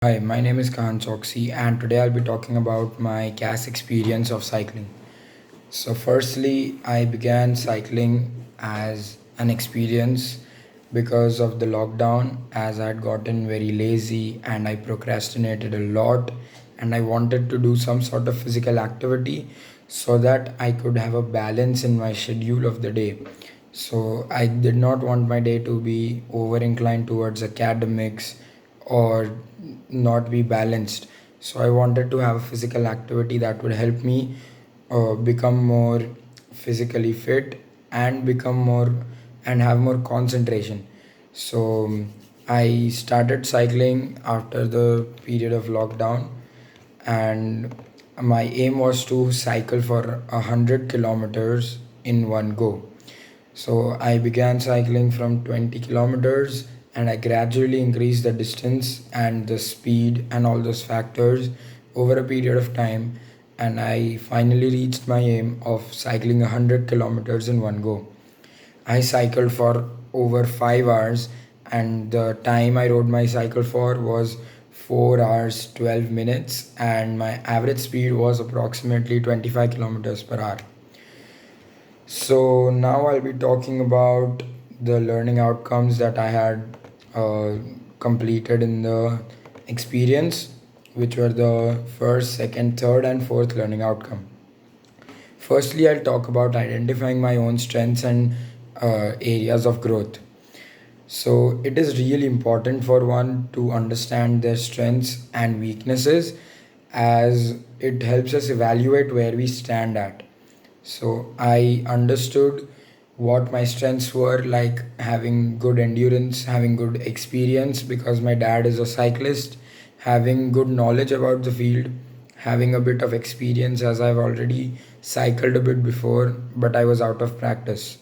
Hi, my name is Khan Choksi, and today I'll be talking about my CAS experience of cycling. So, firstly, I began cycling as an experience because of the lockdown, as I had gotten very lazy and I procrastinated a lot, and I wanted to do some sort of physical activity so that I could have a balance in my schedule of the day. So, I did not want my day to be over inclined towards academics or not be balanced. So, I wanted to have a physical activity that would help me become more physically fit and become more and have more concentration. So I started cycling after the period of lockdown, and my aim was to cycle for 100 kilometers in one go. So I began cycling from 20 kilometers, and I gradually increased the distance and the speed and all those factors over a period of time. And I finally reached my aim of cycling 100 kilometers in one go. I cycled for over 5 hours, and the time I rode my cycle for was 4 hours 12 minutes, and my average speed was approximately 25 kilometers per hour. So now I'll be talking about the learning outcomes that I had uh, completed in the experience, which were the first, second, third, and fourth learning outcome. Firstly, I'll talk about identifying my own strengths and areas of growth. So it is really important for one to understand their strengths and weaknesses, as it helps us evaluate where we stand at. So I understood what my strengths were, like having good endurance, having good experience because my dad is a cyclist, having good knowledge about the field, having a bit of experience as I've already cycled a bit before, but I was out of practice.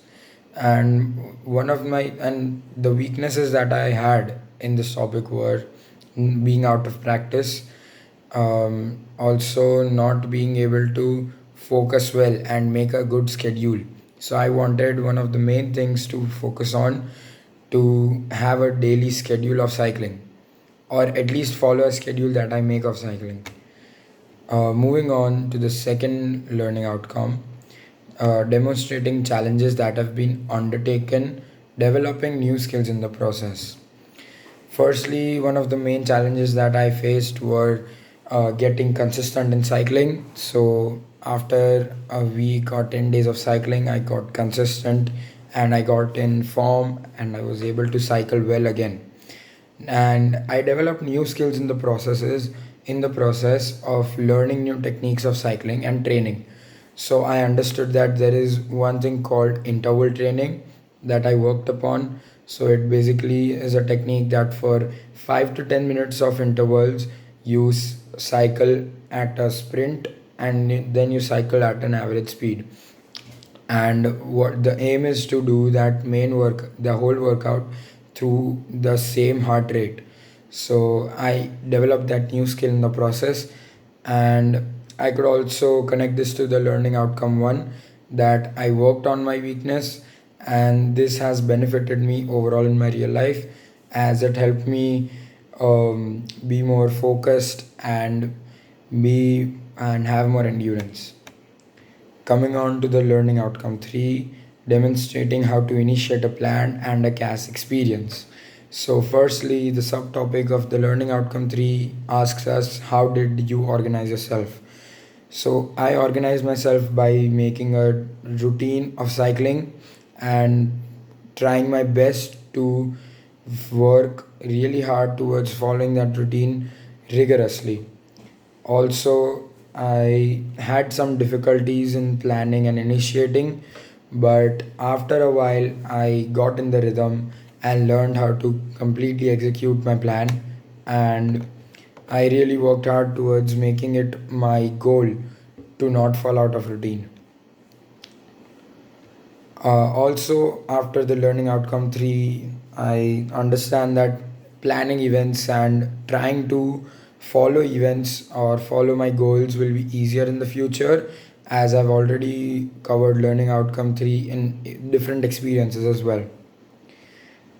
And one of my and the weaknesses that I had in this topic were being out of practice, also not being able to focus well and make a good schedule. So I wanted one of the main things to focus on, to have a daily schedule of cycling, or at least follow a schedule that I make of cycling. Moving on to the second learning outcome, demonstrating challenges that have been undertaken, developing new skills in the process. Firstly, one of the main challenges that I faced were getting consistent in cycling. So, after a week or 10 days of cycling, I got consistent and I got in form and I was able to cycle well again. And I developed new skills in the process of learning new techniques of cycling and training. So I understood that there is one thing called interval training that I worked upon. So it basically is a technique that for 5 to 10 minutes of intervals you cycle at a sprint, and then you cycle at an average speed. And what the aim is to do that main work, the whole workout, through the same heart rate. So I developed that new skill in the process, and I could also connect this to the learning outcome one, that I worked on my weakness, and this has benefited me overall in my real life, as it helped me be more focused and have more endurance. Coming on to the learning outcome 3, demonstrating how to initiate a plan and a CAS experience. So, firstly, the subtopic of the learning outcome 3 asks us, how did you organize yourself? So, I organized myself by making a routine of cycling and trying my best to work really hard towards following that routine rigorously. Also, I had some difficulties in planning and initiating, but after a while, I got in the rhythm and learned how to completely execute my plan. And I really worked hard towards making it my goal to not fall out of routine. Also, after the learning outcome 3, I understand that planning events and trying to follow events or follow my goals will be easier in the future, as I've already covered learning outcome 3 in different experiences as well.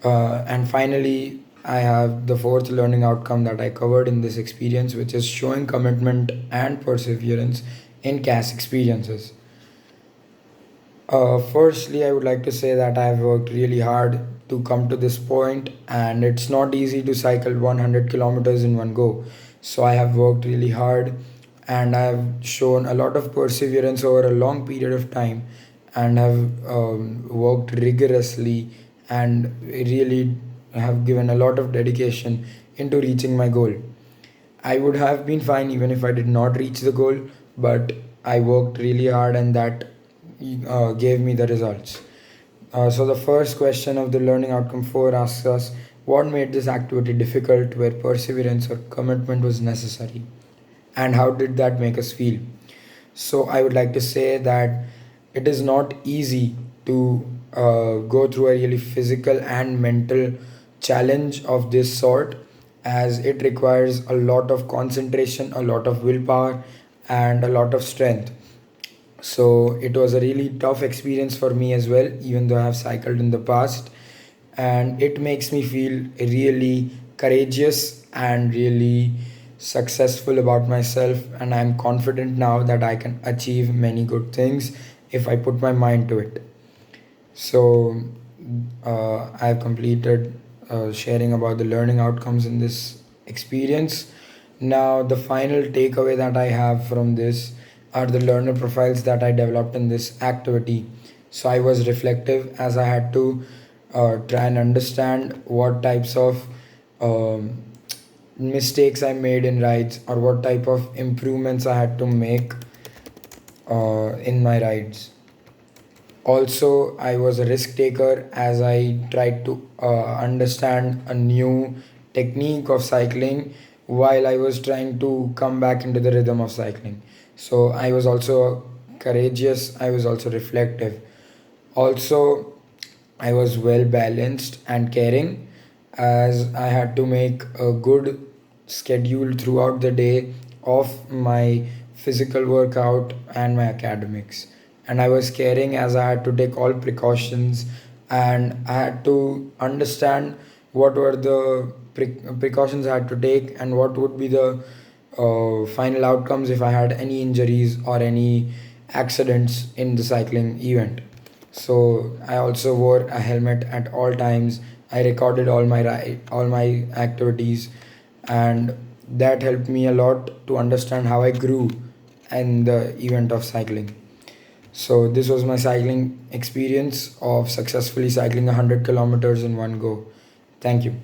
And finally, I have the fourth learning outcome that I covered in this experience, which is showing commitment and perseverance in CAS experiences. Firstly, I would like to say that I've worked really hard to come to this point, and it's not easy to cycle 100 kilometers in one go. So, I have worked really hard and I have shown a lot of perseverance over a long period of time and have worked rigorously and really have given a lot of dedication into reaching my goal. I would have been fine even if I did not reach the goal, but I worked really hard and that gave me the results. So, the first question of the learning outcome 4 asks us what made this activity difficult where perseverance or commitment was necessary, and how did that make us feel? So, I would like to say that it is not easy to go through a really physical and mental challenge of this sort, as it requires a lot of concentration, a lot of willpower, and a lot of strength. So it was a really tough experience for me as well, even though I have cycled in the past. And it makes me feel really courageous and really successful about myself. And I'm confident now that I can achieve many good things if I put my mind to it. So I've completed sharing about the learning outcomes in this experience. Now, the final takeaway that I have from this are the learner profiles that I developed in this activity. So I was reflective as I had to try and understand what types of um, mistakes I made in rides or what type of improvements I had to make in my rides. Also, I was a risk taker as I tried to understand a new technique of cycling while I was trying to come back into the rhythm of cycling. So I was also courageous, I was also reflective. Also, I was well balanced and caring as I had to make a good schedule throughout the day of my physical workout and my academics. And I was caring as I had to take all precautions and I had to understand what were the precautions I had to take and what would be the final outcomes if I had any injuries or any accidents in the cycling event. So I also wore a helmet at all times. I recorded all my activities, and that helped me a lot to understand how I grew in the event of cycling. So this was my cycling experience of successfully cycling 100 kilometers in one go. Thank you.